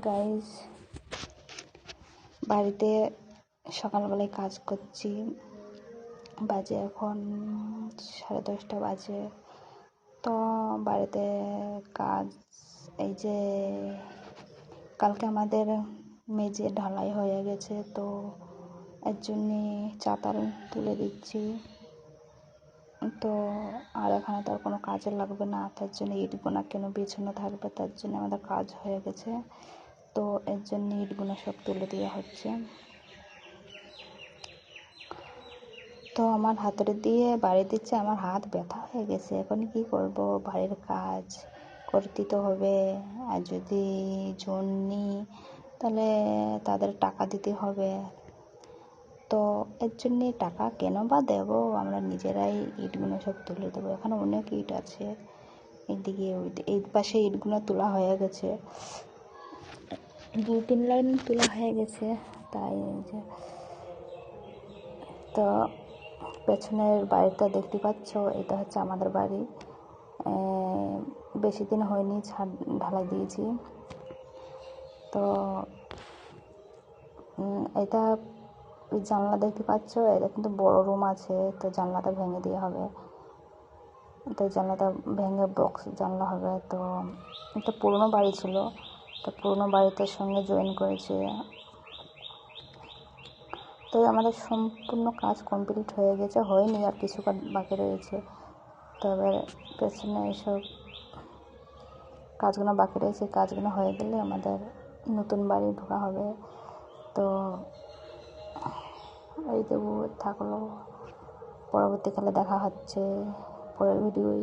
Guys, বাড়িতে সকালবেলায় কাজ করছি। বাজে এখন 10:30 বাজে। তো বাড়িতে কাজ, এই যে কালকে আমাদের মেঝে ঢালাই হয়ে গেছে, তো এর জন্যে চাতাল তুলে দিচ্ছি। তো আর এখানে তো আর কোনো কাজে লাগবে না, তার জন্য ইটগুনা কেন বিছানো থাকবে, তার জন্য আমাদের কাজ হয়ে গেছে। তো এর জন্য ইটগুনা সব তুলে দেওয়া হচ্ছে। তো আমার হাতের দিয়ে বাড়ি দিচ্ছে, আমার হাত ব্যথা হয়ে গেছে। এখন কি করব, বাড়ির কাজ করতে তো হবে। আর যদি জন নিই তাহলে তাদের টাকা দিতে হবে। তো এর জন্যে টাকা কেন বা দেবো, আমরা নিজেরাই ইটগুলো সব তুলে দেবো। এখানে অনেক ইট আছে, এইদিকে এই পাশে ইটগুলো তোলা হয়ে গেছে, 2-3 লাইন তোলা হয়ে গেছে। তাই যে তো পেছনের বাড়িটা দেখতে পাচ্ছ, এটা হচ্ছে আমাদের বাড়ি। বেশি দিন হয়নি ছাদ ঢালাই দিয়েছি। তো এটা জানলা দেখতে পাচ্ছ, এটা কিন্তু বড় রুম আছে, তো জানলাটা ভেঙে দেওয়া হবে। তো জানলাটা ভেঙে বক্স জানলা হবে। তো এটা পুরনো বাড়ি ছিল, তো পুরনো বাড়িটার সঙ্গে জয়েন করেছে। তো আমাদের সম্পূর্ণ কাজ কমপ্লিট হয়ে গেছে, হয়নি আর কিছু কাজ বাকি রয়েছে। তবে পেছনে এইসব কাজগুলো বাকি রয়েছে, কাজগুলো হয়ে গেলে আমাদের নতুন বাড়ি ঢোকা হবে। তো এই দেবো থাকলো, পরবর্তীকালে দেখা হচ্ছে পরের ভিডিওয়।